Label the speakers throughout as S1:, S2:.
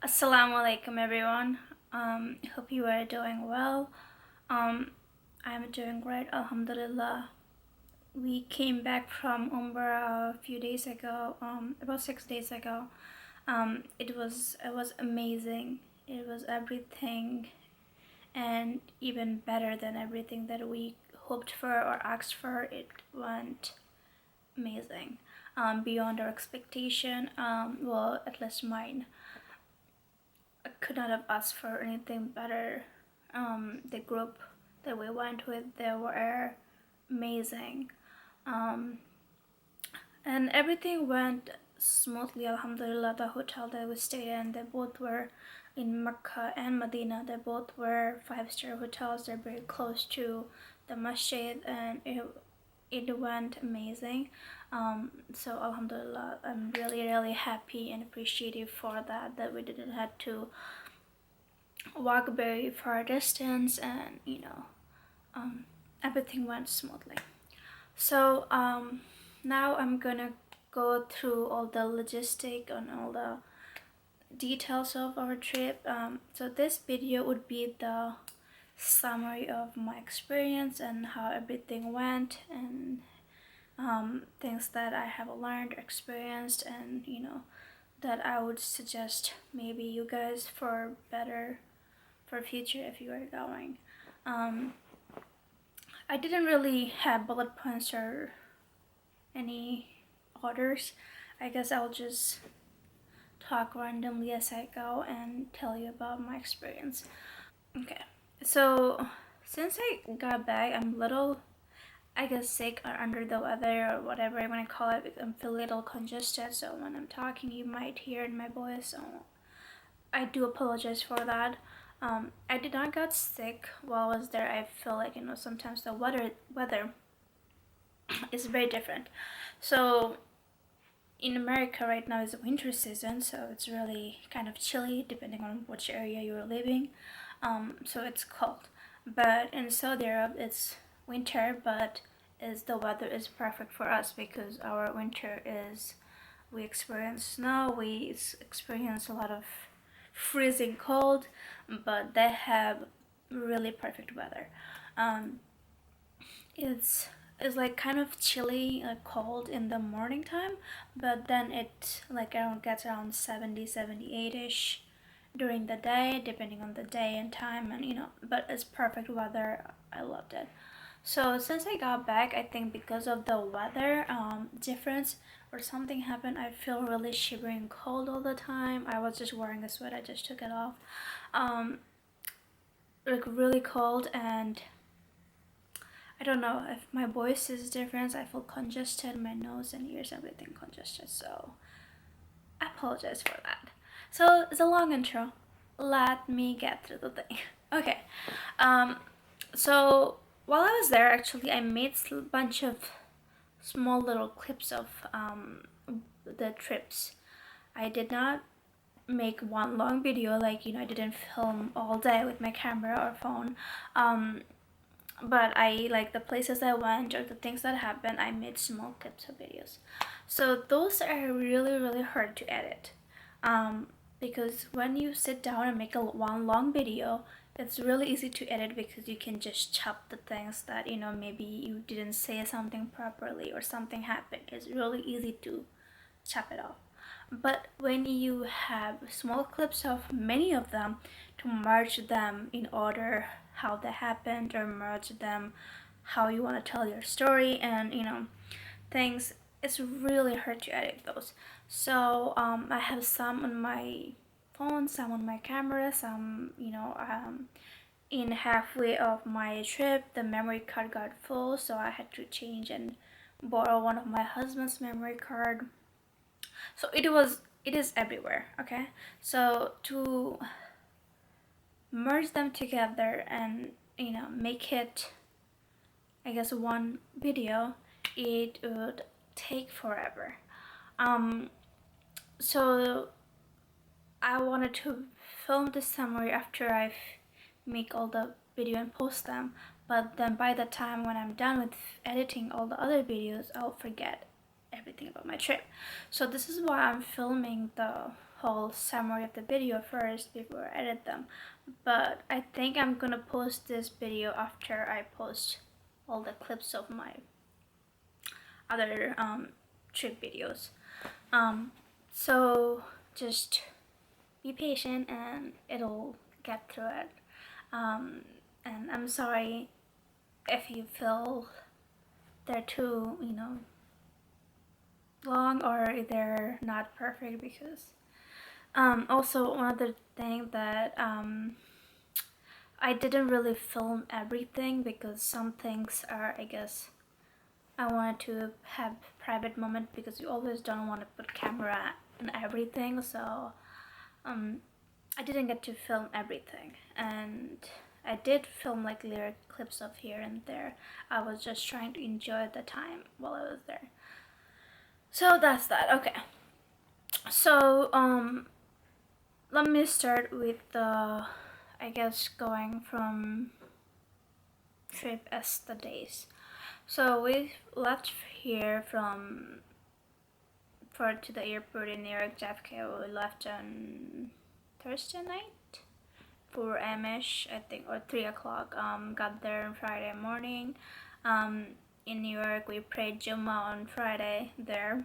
S1: Assalamu alaikum everyone. Hope you are doing well. I'm doing great, alhamdulillah. We came back from Umrah a few days ago, about 6 days ago. It was amazing. It was everything and even better than everything that we hoped for or asked for. It went amazing, beyond our expectation. Well, at least mine. I could not have asked for anything better. The group that we went with, they were amazing. Um, and everything went smoothly, alhamdulillah. The hotel that we stayed in, they both were in Mecca and Medina. They both were five-star hotels. They're very close to the masjid, and it went amazing. So alhamdulillah, I'm really happy and appreciative for that we didn't have to walk a very far distance, and everything went smoothly. So now I'm gonna go through all the logistic and all the details of our trip. So this video would be the summary of my experience and how everything went, and things that I have learned, experienced, and that I would suggest maybe you guys for better for future if you are going. Um, I didn't really have bullet points or any orders. I guess I'll just talk randomly as I go and tell you about my experience. Okay, so since I got back, I'm a little, I guess, sick or under the weather or whatever I want to call it. I'm feeling a little congested, so when I'm talking, you might hear in my voice. So I do apologize for that. I did not get sick while I was there. I feel like sometimes the weather is very different. So in America right now is winter season, so it's really kind of chilly depending on which area you're living. So it's cold. But in Saudi Arabia it's winter, but is the weather is perfect for us because our winter is, we experience snow, we experience a lot of freezing cold, but they have really perfect weather. Um, it's like kind of chilly, cold in the morning time, but then it like around gets around 70, 78ish during the day, depending on the day and time, and but it's perfect weather. I loved it. So since I got back, I think because of the weather difference or something happened, I feel really shivering cold all the time. I was just wearing a sweat, I just took it off. Um, like really cold, and I don't know if my voice is different. I feel congested, my nose and ears, everything congested. So I apologize for that. So it's a long intro. Let me get through the thing. Okay. Um, so while I was there, actually, I made a bunch of small little clips of the trips. I did not make one long video, like I didn't film all day with my camera or phone. But I like the places I went or the things that happened, I made small clips of videos. So those are really hard to edit, because when you sit down and make one long video, it's really easy to edit because you can just chop the things that maybe you didn't say something properly or something happened. It's really easy to chop it off. But when you have small clips of many of them, to merge them in order how they happened, or merge them how you want to tell your story, and things, it's really hard to edit those. So I have some on my phone, some on my camera, some in halfway of my trip the memory card got full, so I had to change and borrow one of my husband's memory card. So it is everywhere. Okay, so to merge them together and make it, I guess, one video, it would take forever. So I wanted to film the summary after I make all the video and post them, but then by the time when I'm done with editing all the other videos, I'll forget everything about my trip. So this is why I'm filming the whole summary of the video first before I edit them. But I think I'm gonna post this video after I post all the clips of my other trip videos. So just be patient and it'll get through it. And I'm sorry if you feel they're too, long or they're not perfect, because also one other thing that I didn't really film everything because some things are, I guess, I wanted to have private moment because you always don't want to put camera in everything, so I didn't get to film everything, and I did film like lyric clips of here and there. I was just trying to enjoy the time while I was there. So that's that. Okay, so let me start with the, I guess, going from trip as the days. So we left here to the airport in New York, JFK. We left on Thursday night, 4 am-ish, I think, or 3 o'clock. Got there on Friday morning. In New York, we prayed Jummah on Friday there.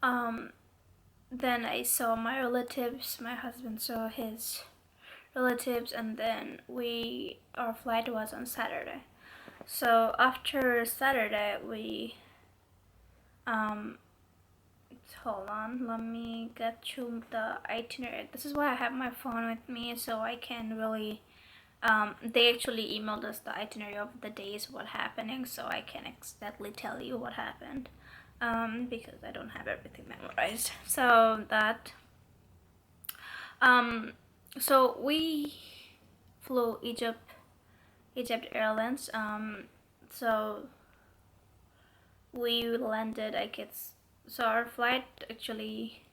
S1: Then I saw my relatives. My husband saw his relatives, and then our flight was on Saturday. So after Saturday, we hold on, let me get to the itinerary. This is why I have my phone with me, so I can really they actually emailed us the itinerary of the days, what happening, so I can exactly tell you what happened, because I don't have everything memorized. So that so we flew Egypt Airlines. So we landed, I guess, so our flight actually,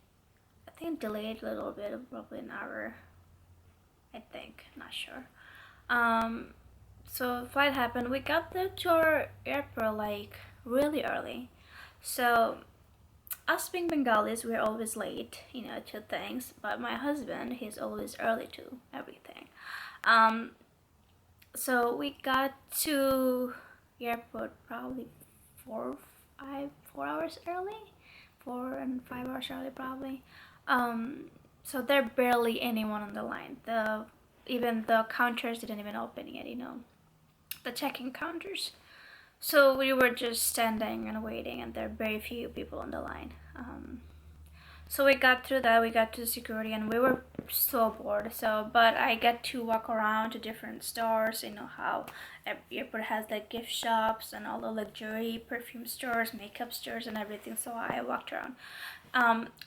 S1: I think, delayed a little bit, probably an hour, I think, not sure. So flight happened. We got there to our airport like really early. So us being Bengalis, we're always late, to things. But my husband, he's always early to everything. So we got to airport probably 4 hours early, 4 and 5 hours early probably. So there barely anyone on the line. Even the counters didn't even open yet, the check-in counters. So we were just standing and waiting, and there are very few people on the line. So we got through that, we got to security, and we were so bored. But I get to walk around to different stores, how airport has the gift shops and all the luxury perfume stores, makeup stores, and everything. So I walked around.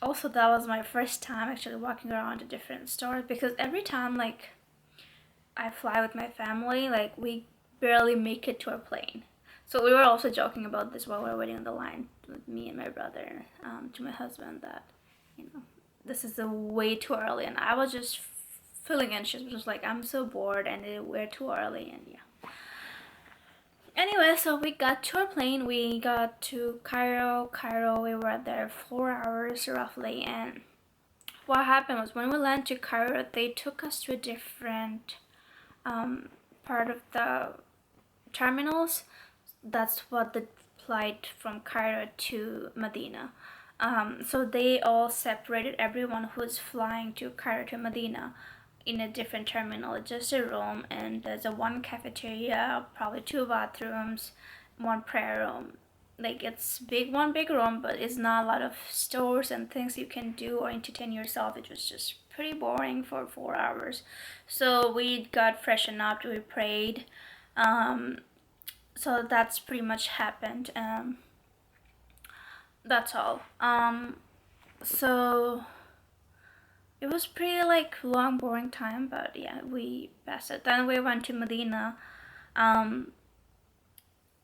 S1: Also, that was my first time actually walking around to different stores, because every time I fly with my family, we barely make it to our plane. So we were also joking about this while we were waiting on the line with me and my brother, to my husband, that this is way too early, and I was just feeling anxious, just like, I'm so bored and we're too early, and yeah. Anyway, so we got to our plane. We got to Cairo. We were there 4 hours roughly, and what happened was, when we landed to Cairo, they took us to a different part of the terminals. That's what the flight from Cairo to Medina. So they all separated everyone who's flying to Cairo to Medina in a different terminal, just a room, and there's one cafeteria, probably 2 bathrooms, 1 prayer room. It's one big room, but it's not a lot of stores and things you can do or entertain yourself. It was just pretty boring for 4 hours. So we got freshened up, we prayed. So that's pretty much happened. That's all. So it was pretty long, boring time, but yeah, we passed it. Then we went to Medina.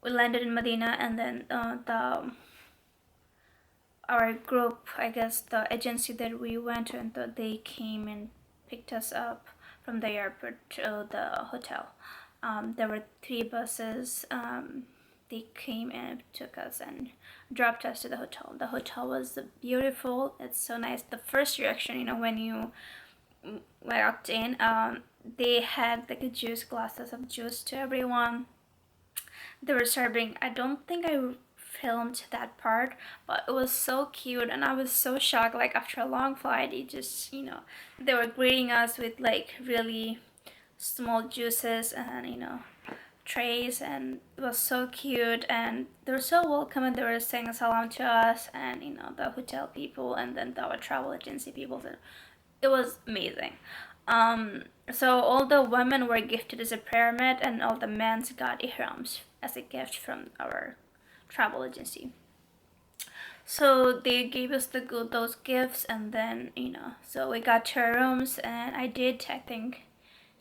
S1: We landed in Medina, and then our group, I guess the agency that we went to, they came and picked us up from the airport to the hotel. There were 3 buses. they came and took us and dropped us to the hotel. The hotel was beautiful. It's so nice. The first reaction, when you walked in, they had like a juice, glasses of juice to everyone. They were serving. I don't think I filmed that part, but it was so cute, and I was so shocked. Like after a long flight, it just they were greeting us with like really small juices and trays, and it was so cute, and they were so welcome, and they were saying salam to us, and the hotel people, and then our travel agency people. It was amazing. So all the women were gifted as a pyramid, and all the men got ihrams as a gift from our travel agency. So they gave us those gifts, and then so we got to our rooms, and I think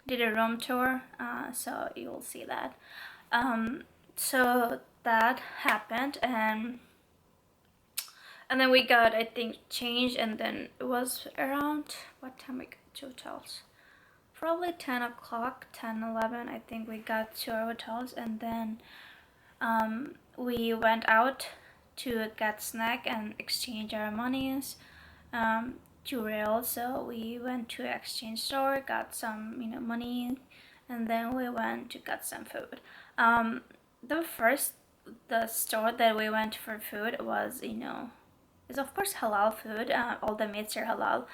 S1: did a room tour. So you will see that. So that happened, and then we got, I think, changed, and then it was around what time we got to hotels? Probably 10 o'clock, 10, 11, I think we got to our hotels, and then we went out to get snack and exchange our monies to real. So we went to exchange store, got some money, and then we went to get some food. The store that we went for food was is of course halal food. All the meats are halal.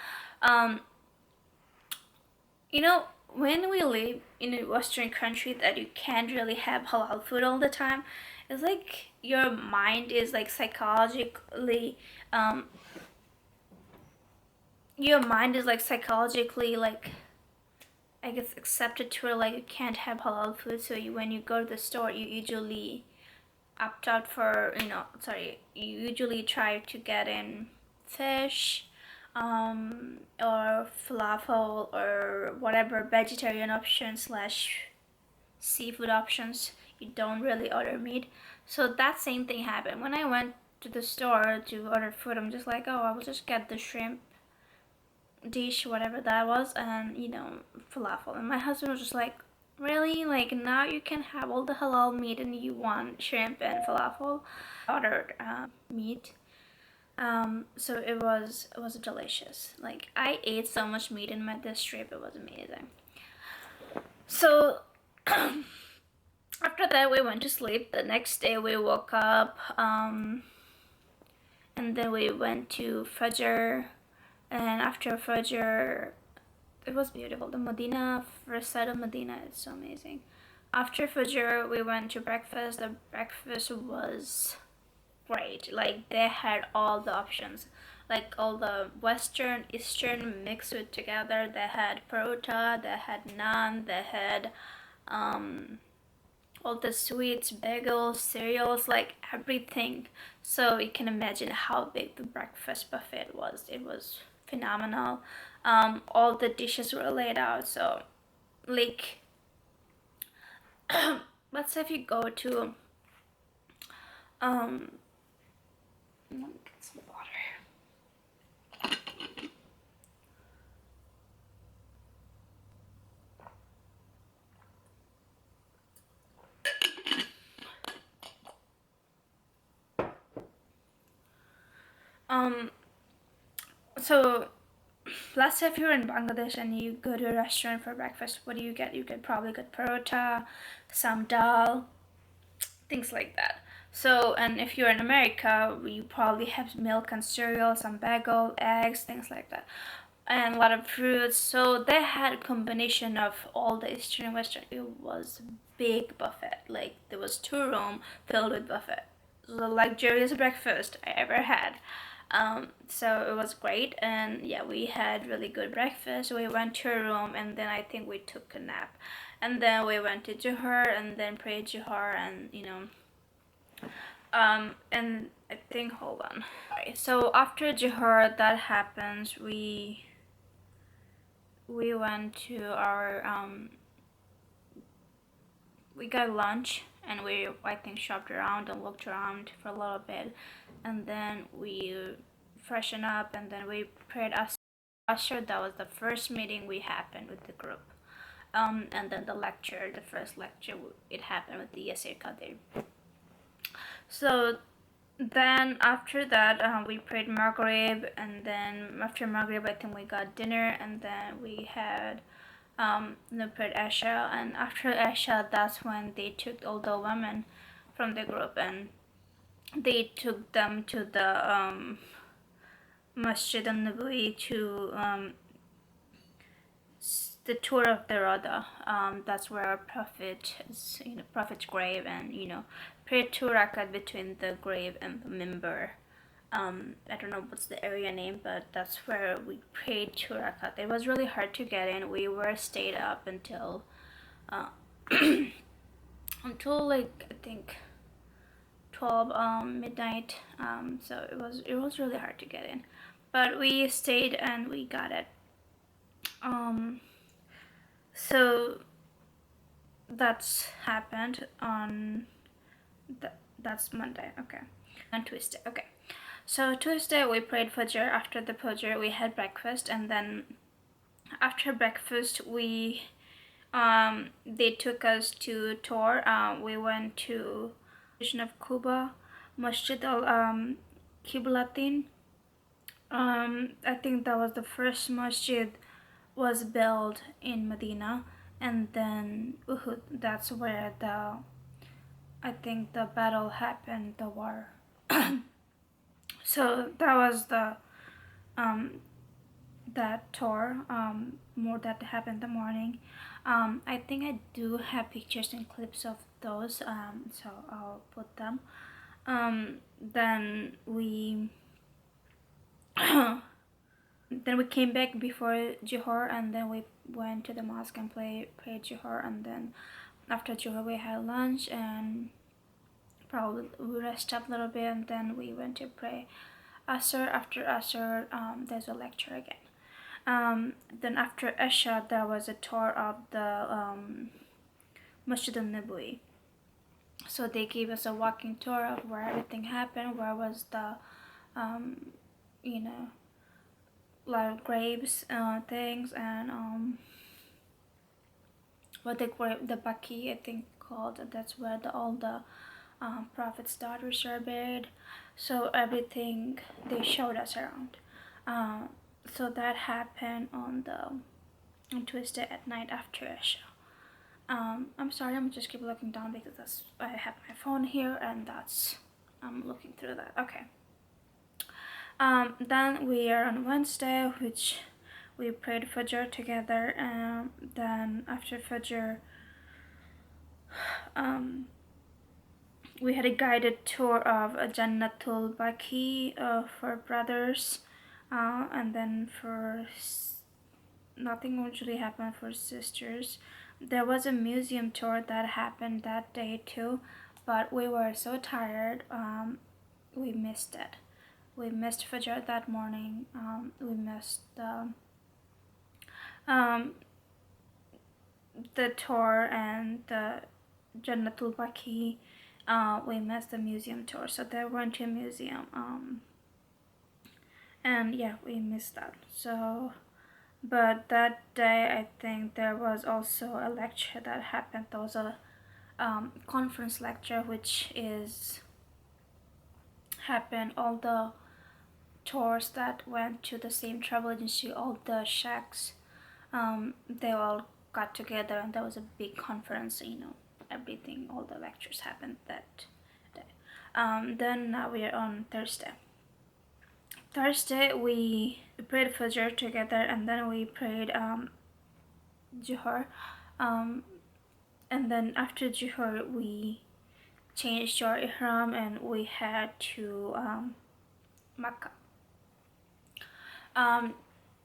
S1: When we live in a Western country that you can't really have halal food all the time, it's like your mind is like psychologically, like I guess accepted to it, like you can't have halal food. So when you go to the store, you usually opt out for you usually try to get in fish, or falafel, or whatever vegetarian option slash seafood options. You don't really order meat. So that same thing happened when I went to the store to order food. I'm just like, oh, I will just get the shrimp dish, whatever that was, and falafel. And my husband was just like, really? Like now you can have all the halal meat and you want shrimp and falafel? Ordered meat. So it was delicious. Like I ate so much meat in this trip. It was amazing. So after that we went to sleep. The next day we woke up, and then we went to Fajr, and after Fajr it was beautiful. The Medina, first side of Medina is so amazing. After Fajr we went to breakfast. The breakfast was great. Like they had all the options, like all the Western, Eastern mixed with together. They had parota, they had naan, they had all the sweets, bagels, cereals, like everything. So you can imagine how big the breakfast buffet was. It was phenomenal. All the dishes were laid out. So like let's say if you go to let me get some water. So let's say if you're in Bangladesh and you go to a restaurant for breakfast, what do you get? You could probably get parota, some dal, things like that. So, and if you're in America, you probably have milk and cereal, some bagel, eggs, things like that, and a lot of fruits. So they had a combination of all the Eastern and Western. It was a big buffet. Like there was 2 room filled with buffet. The luxurious breakfast I ever had. So it was great, and yeah, we had really good breakfast. We went to a room, and then I think we took a nap, and then we went to Johor, and then prayed Johor, and and I think, hold on. Okay, so after Johor, that happens, we went to our we got lunch, and we, I think, shopped around and looked around for a little bit, and then we freshened up, and then we prayed Asr. That was the first meeting we happened with the group, and then the first lecture, it happened with the Yasir Qadir. So then after that, we prayed Maghrib, and then after Maghrib, I think we got dinner, and then we had prayed Isha, and after Isha, that's when they took all the women from the group and they took them to the Masjid al-Nabawi to the tour of the Rada. That's where our Prophet is, Prophet's grave, and prayed 2 rakat between the grave and the mimbar. I don't know what's the area name, but that's where we prayed 2 rakat. It was really hard to get in. We were stayed up until uh, until like I think 12 midnight. So it was really hard to get in, but we stayed and we got it. So that's happened on that's Monday. Okay. And Tuesday. Okay. So Tuesday we prayed Fajr. After the Fajr we had breakfast, and then after breakfast they took us to tour. We went to of Kuba, Masjid al Qiblatin. I think that was the first masjid was built in Medina, and then Uhud. That's where I think the battle happened, the war. So that was the that tour. More that happened in the morning. I think I do have pictures and clips of those. So I'll put them. Then we then we came back before Johor, and then we went to the mosque and prayed Johor, and then after Johor we had lunch and probably we rest up a little bit, and then we went to pray Asr. After Asr, there's a lecture again. Then after Isha, there was a tour of the Masjid al-Nabawi. So they gave us a walking tour of where everything happened, where was the you know like graves things, and what the Baki I think called. That's where all the Prophet's daughters are buried. So everything they showed us around. So that happened on Tuesday at night after Isha. I'm sorry, I'm just keep looking down because I have my phone here, and I'm looking through that. Okay. Then we are on Wednesday, which we prayed Fajr together, and then after Fajr, we had a guided tour of Jannatul Baqi for brothers, and then for nothing usually happened for sisters. There was a museum tour that happened that day too, but we were so tired, we missed it. We missed Fajr that morning. We missed the tour and the Jannatul Baqi. We missed the museum tour, so they went to a museum. And yeah, we missed that. So, but that day I think there was also a lecture that happened. There was a conference lecture, which is happened all the tours that went to the same travel agency, all the sheikhs, they all got together, and there was a big conference. Everything, all the lectures happened that day. Then now we are on Thursday. Thursday we prayed Fajr together, and then we prayed Johor, and then after Johor we changed our ihram and we had to Makkah.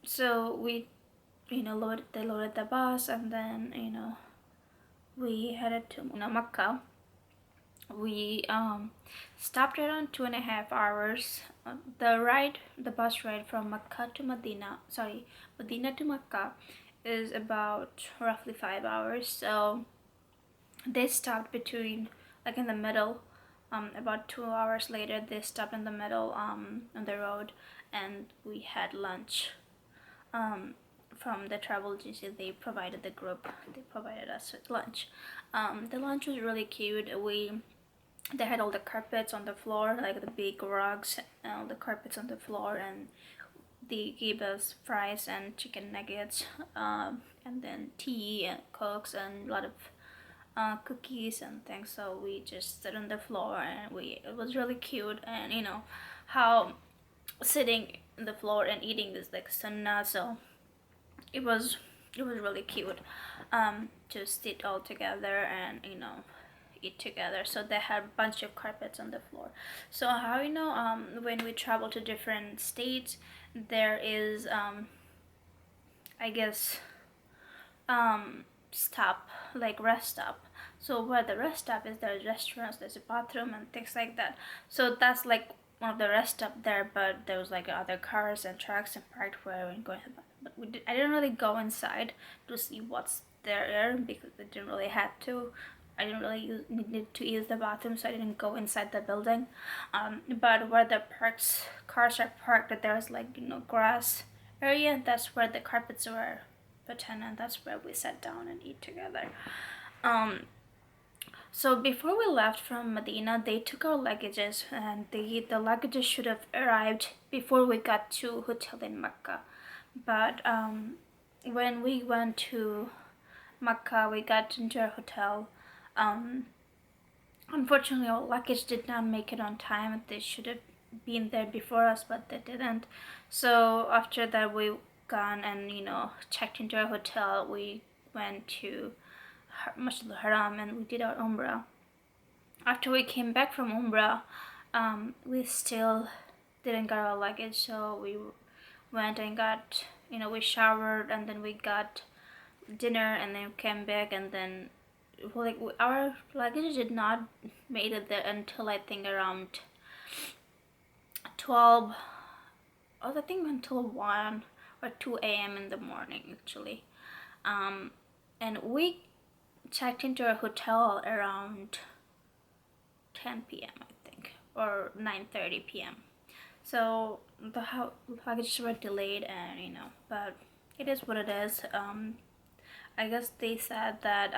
S1: So we they loaded the bus, and then we headed to Makkah. We stopped around 2.5 hours. The bus ride from Medina to Makkah is about roughly 5 hours. So they stopped between, like in the middle. About 2 hours later, they stopped in the middle on the road, and we had lunch. From the travel agency, they provided us with lunch. The lunch was really cute. We they had all the carpets on the floor, like the big rugs and all the carpets on the floor, and they gave us fries and chicken nuggets, and then tea and cokes and a lot of cookies and things. So we just sat on the floor, and it was really cute. And you know how sitting on the floor and eating is like sunnah, so it was really cute to sit all together and eat together. So they had a bunch of carpets on the floor. So how when we travel to different states, there is I guess stop, like rest stop. So where the rest stop is, there's restaurants, there's a bathroom and things like that. So that's like one of the rest stop there, but there was like other cars and trucks and parked where we going to the bathroom. But I didn't really go inside to see what's there because I didn't really have to. I didn't really need to use the bathroom, so I didn't go inside the building. But where the cars are parked, there's like grass area. That's where the carpets were put in, and that's where we sat down and eat together. So before we left from Medina, they took our luggages, and the luggages should have arrived before we got to hotel in Mecca. But when we went to Mecca, we got into our hotel. Unfortunately, our luggage did not make it on time. They should have been there before us, but they didn't. So after that, we gone and checked into our hotel. We went to Masjid al-Haram and we did our Umrah. After we came back from Umrah, we still didn't get our luggage, so we went and got we showered, and then we got dinner, and then came back, and then like our luggage did not made it there until I think around 12, I think until 1 or 2 a.m. in the morning actually. And we checked into our hotel around 10 p.m. I think, or 9:30 p.m. So the luggages were delayed, and but it is what it is. I guess they said that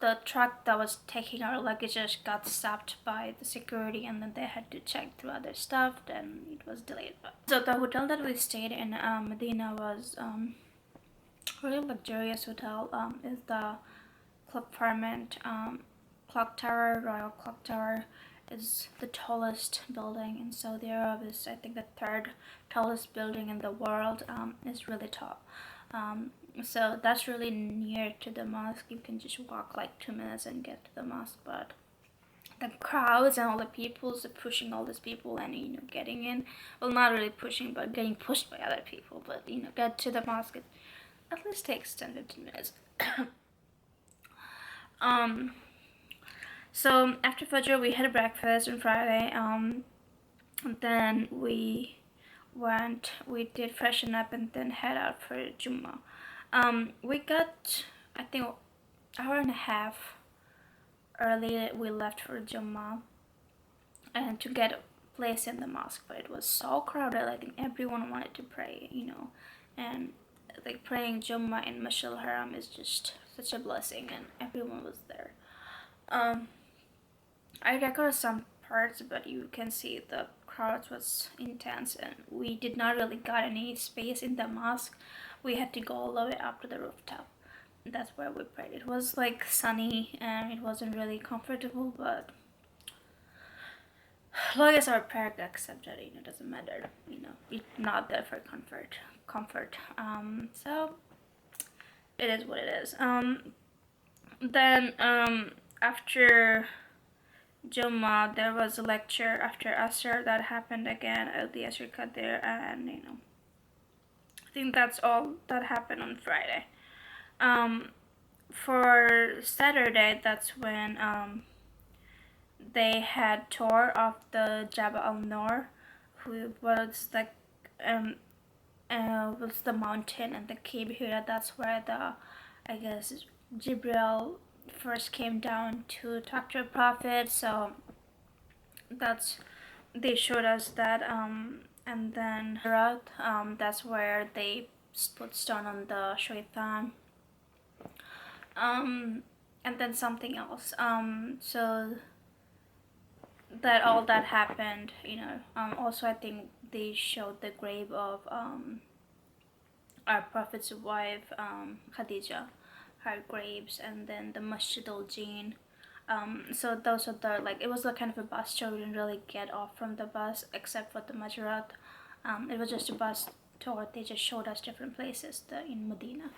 S1: the truck that was taking our luggages got stopped by the security, and then they had to check through other stuff, and it was delayed. So the hotel that we stayed in Medina was really luxurious hotel. Is the Club Farmant Clock Tower. Royal Clock Tower is the tallest building in Saudi Arabia. Is I think the third tallest building in the world. It's really tall. So that's really near to the mosque. You can just walk like 2 minutes and get to the mosque. But the crowds and all the people, so pushing all these people and getting in. Well, not really pushing, but getting pushed by other people. But get to the mosque. It at least takes 10-15 minutes. So after Fajr we had breakfast on Friday. Then we did freshen up and then head out for Jummah. We got, I think, hour and a half early. We left for Jummah and to get a place in the mosque, but it was so crowded. I think everyone wanted to pray, and like praying Jummah in Masjid al-Haram is just such a blessing, and everyone was there. I recorded some parts, but you can see the crowd was intense, and we did not really got any space in the mosque. We had to go all the way up to the rooftop. That's where we prayed. It was like sunny and it wasn't really comfortable, but as long as our prayer got accepted, it doesn't matter. It's not there for comfort. So it is what it is. Then after Jummah, there was a lecture after Asr that happened again at the Asr Qadir, and I think that's all that happened on Friday. For Saturday, that's when they had tour of the Jabal al-Nur, who was like was the mountain and the cave here. That's where I guess Jibril first came down to talk to a prophet. So they showed us that, and then that's where they put stone on the shaitan. and then something else. So that all that happened, also I think they showed the grave of our prophet's wife, Khadija, her graves, and then the Masjid al-Jinn. So those are the, like, it was a kind of a bus tour. We didn't really get off from the bus except for the Majarat. It was just a bus tour. They just showed us different places in Medina.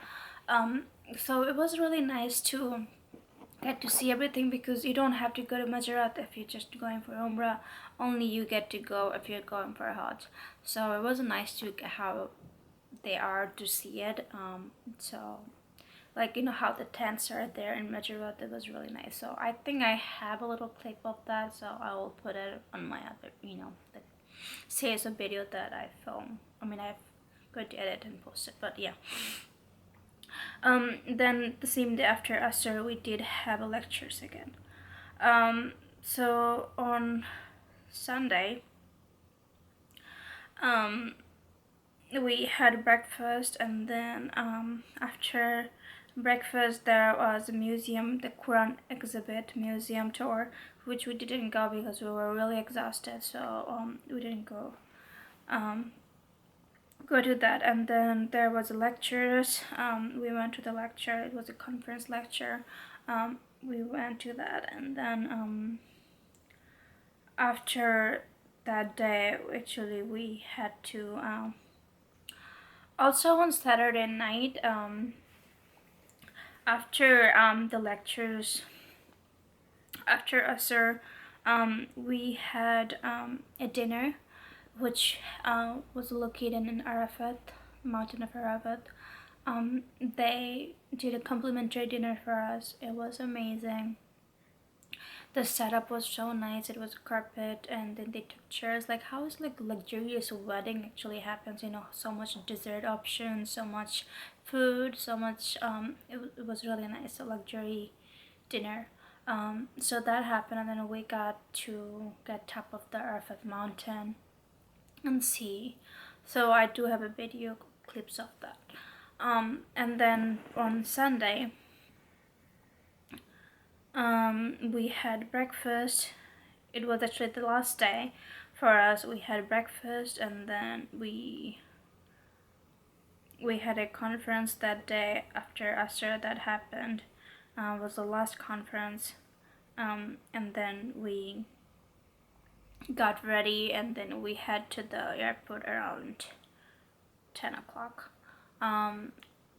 S1: So it was really nice to get to see everything, because you don't have to go to Majarat if you're just going for Umrah. Only you get to go if you're going for a Hajj. So it was nice to get how they are to see it. So like, how the tents are there in Majarat, it was really nice. So I think I have a little clip of that, so I will put it on my other, the series of video that I film. I mean, I'm going to edit and post it, but yeah. Then the same day after Asr, we did have a lectures again. So on Sunday, we had breakfast, and then after breakfast there was a museum, the Quran exhibit museum tour, which we didn't go because we were really exhausted, so we didn't go to that. And then there was lectures. We went to the lecture. It was a conference lecture. We went to that, and then after that day, actually, we had to also on Saturday night, after the lectures, after Asr, we had a dinner, which was located in Arafat, mountain of Arafat. They did a complimentary dinner for us. It was amazing. The setup was so nice. It was carpet, and then they took chairs. Like, how is like luxurious wedding actually happens? So much dessert options, so much food, so much. It was really nice. A luxury dinner. So that happened, and then we got to get top of the Arafat mountain and see. So I do have a video clips of that. And then on Sunday, we had breakfast. It was actually the last day for us. We had breakfast, and then we had a conference that day after Asr. That happened. Was the last conference. And then we got ready, and then we head to the airport around 10 o'clock.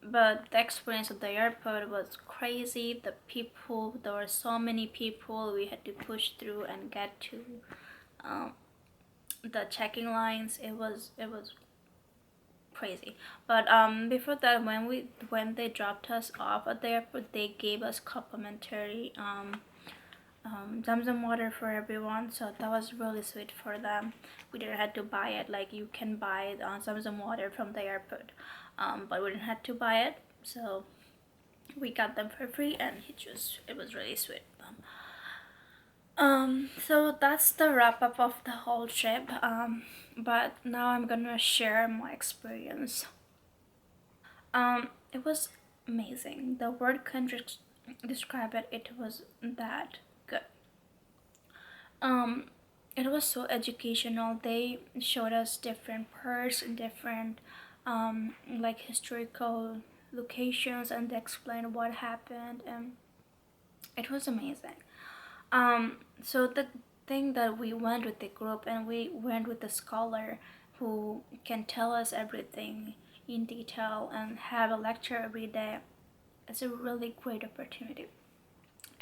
S1: But the experience at the airport was crazy. The people, there were so many people. We had to push through and get to the checking lines. It was crazy. But before that, when they dropped us off at the airport, they gave us complimentary Zamzam water for everyone, so that was really sweet for them. We didn't have to buy it. Like, you can buy Zamzam water from the airport, but we didn't have to buy it, so we got them for free, and it was really sweet. So that's the wrap up of the whole trip. But now I'm gonna share my experience. It was amazing. The word can describe it. It was that good. It was so educational. They showed us different parts and different like historical locations, and they explained what happened, and it was amazing. So the thing that we went with the group, and we went with a scholar who can tell us everything in detail and have a lecture every day. It's a really great opportunity,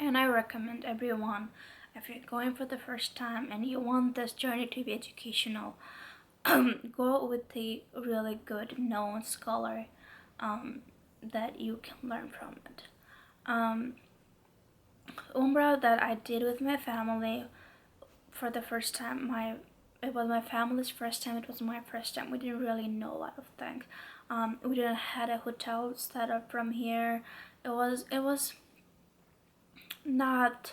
S1: and I recommend everyone, if you're going for the first time and you want this journey to be educational, go with the really good known scholar that you can learn from it. Umrah that I did with my family for the first time, it was my family's first time, it was my first time. We didn't really know a lot of things. We didn't had a hotel set up from here. It was not,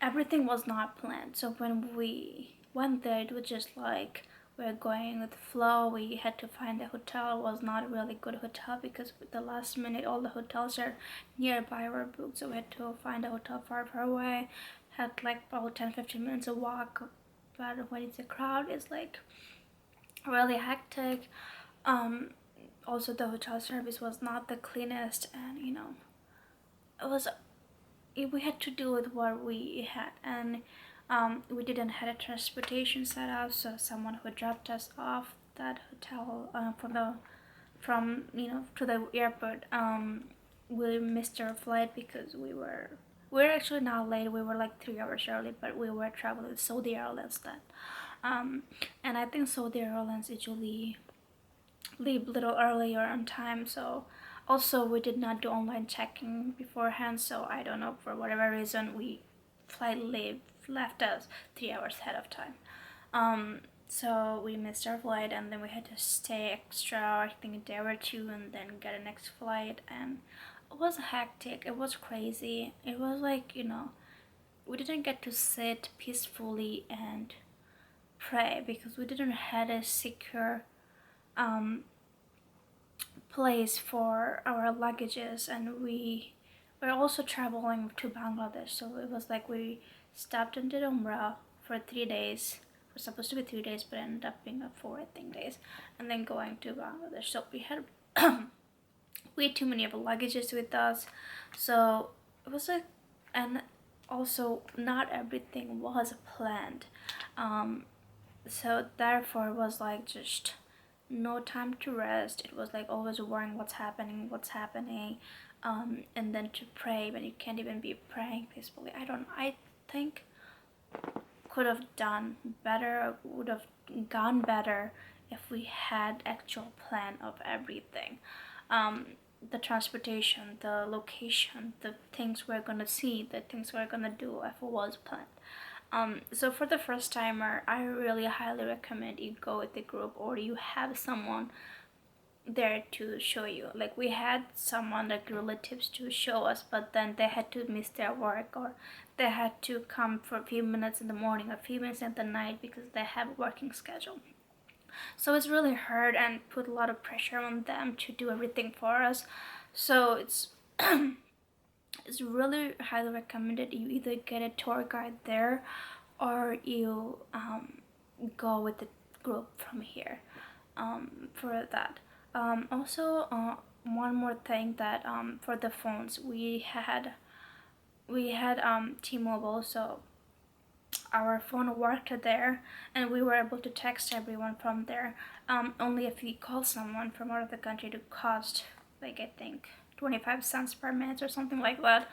S1: everything was not planned. So when we went there, it was just like we're going with the flow. We had to find a hotel. It was not a really good hotel because with the last minute all the hotels are nearby were booked, so we had to find a hotel far away. Had like about 10-15 minutes of walk, but when it's a crowd it's like really hectic. Also the hotel service was not the cleanest, and it was, we had to do with what we had, and we didn't have a transportation set up, so someone who dropped us off that hotel from to the airport, we missed our flight because we were actually not late. We were like 3 hours early, but we were traveling with Saudi Airlines then. And I think Saudi Airlines usually leave a little earlier on time, so also we did not do online checking beforehand, so I don't know, for whatever reason we flight left us 3 hours ahead of time. So we missed our flight, and then we had to stay extra, I think a day or two, and then get a next flight, and it was hectic. It was crazy. It was like, we didn't get to sit peacefully and pray because we didn't have a secure place for our luggages, and we were also traveling to Bangladesh, so it was like we stopped and did Umrah for 3 days. It was supposed to be 3 days, but it ended up being 4, I think, days, and then going to Bangladesh. So we had way too many of our luggages with us, so it was like, and also not everything was planned, so therefore it was like just no time to rest. It was like always worrying what's happening, and then to pray when you can't even be praying peacefully. I think could have done better, would have gone better if we had actual plan of everything. The transportation, the location, the things we're gonna see, the things we're gonna do, if it was planned. So for the first timer, I really highly recommend you go with the group, or you have someone there to show you. Like we had someone, like relatives, to show us, but then they had to miss their work, or they had to come for a few minutes in the morning or a few minutes at the night because they have a working schedule. So it's really hard and put a lot of pressure on them to do everything for us. So it's it's really highly recommended you either get a tour guide there, or you go with the group from here for that. Also, one more thing, that for the phones, we had T-Mobile, so our phone worked there, and we were able to text everyone from there. Only if we call someone from out of the country, to cost like, I think 25 cents per minute or something like that.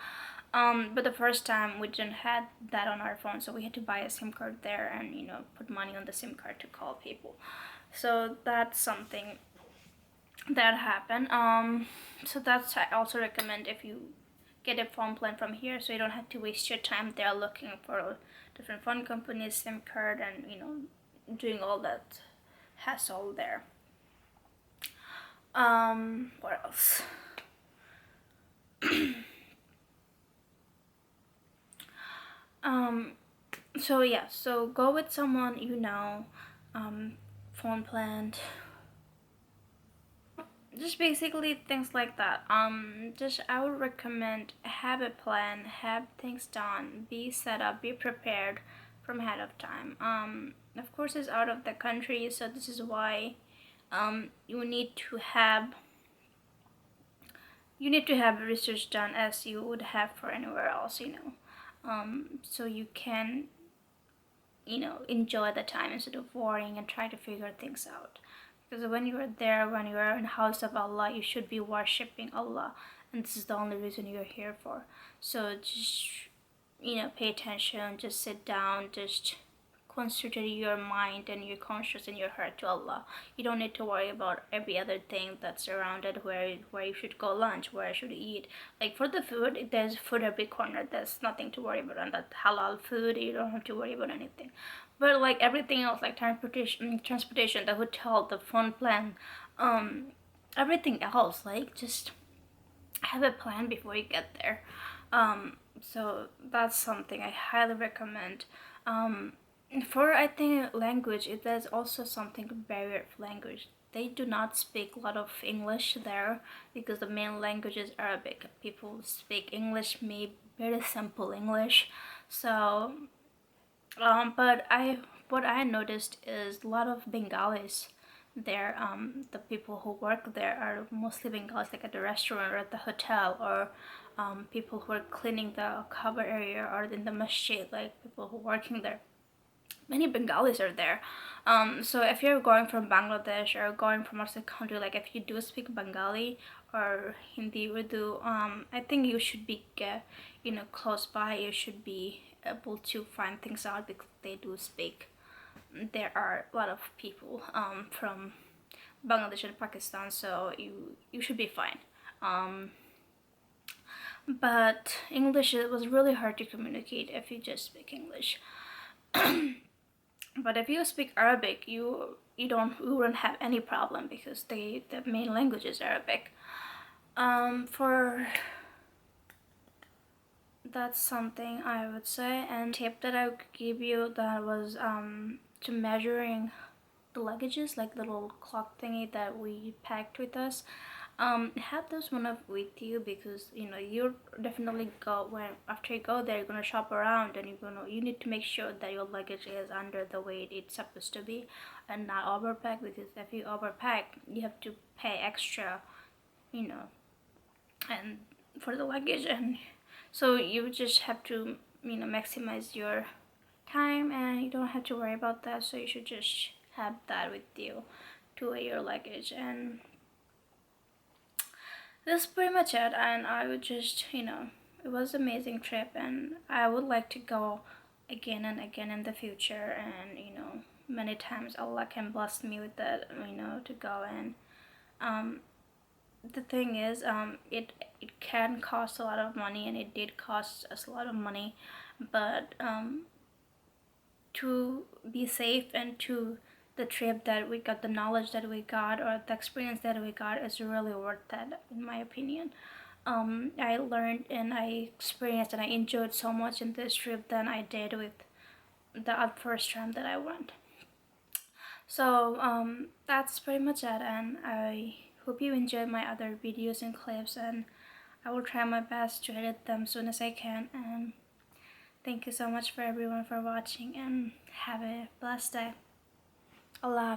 S1: But the first time we didn't have that on our phone, so we had to buy a SIM card there and put money on the SIM card to call people. So that's something that happened. So that's, I also recommend, if you get a phone plan from here, so you don't have to waste your time there looking for different phone companies, SIM card, and doing all that hassle there. What else? So yeah, so go with someone phone planned, just basically things like that. Just I would recommend, have a plan, have things done, be set up, be prepared from ahead of time. Of course, it's out of the country, so this is why you need to have research done as you would have for anywhere else, so you can enjoy the time instead of worrying and try to figure things out. Because when you are there, when you are in the house of Allah, you should be worshipping Allah, and this is the only reason you're here for. So just pay attention, just sit down, just concentrate your mind and your conscious and your heart to Allah. You don't need to worry about every other thing that's surrounded, where you should go lunch, where you should eat. Like for the food, there's food every corner. There's nothing to worry about. And that halal food, you don't have to worry about anything. But like everything else, like transportation, the hotel, the phone plan, everything else, like just have a plan before you get there. So that's something I highly recommend. For I think language, it is also something barrier of language. They do not speak a lot of English there because the main language is Arabic. People speak English, maybe very simple English. So, but what I noticed is a lot of Bengalis there. The people who work there are mostly Bengalis, like at the restaurant or at the hotel, or people who are cleaning the cover area or in the masjid, like people who are working there. Many Bengalis are there. So if you're going from Bangladesh or going from other country, like if you do speak Bengali or Hindi, Urdu, I think you should be, close by. You should be able to find things out because they do speak. There are a lot of people from Bangladesh and Pakistan, so you should be fine. Um, but English, it was really hard to communicate if you just speak English. But if you speak Arabic, you wouldn't have any problem because the main language is Arabic. For That's something I would say. And tip that I would give you, that was to measuring the luggages, like the little clock thingy that we packed with us. Have those one up with you because you're definitely go when after you go there, you're gonna shop around and you need to make sure that your luggage is under the weight it's supposed to be and not overpack, because if you overpack you have to pay extra, you know and for the luggage. And so you just have to maximize your time and you don't have to worry about that. So you should just have that with you to weigh your luggage. And that's pretty much it. And I would just, it was an amazing trip and I would like to go again and again in the future. And, many times Allah can bless me with that, to go. And the thing is, it can cost a lot of money, and it did cost us a lot of money. But to be safe and to the trip that we got, the knowledge that we got, or the experience that we got is really worth that, in my opinion. I learned and I experienced and I enjoyed so much in this trip than I did with the first time that I went. So that's pretty much it, and I hope you enjoyed my other videos and clips, and I will try my best to edit them soon as I can. And thank you so much for everyone for watching, and have a blessed day. Allah Hafiz.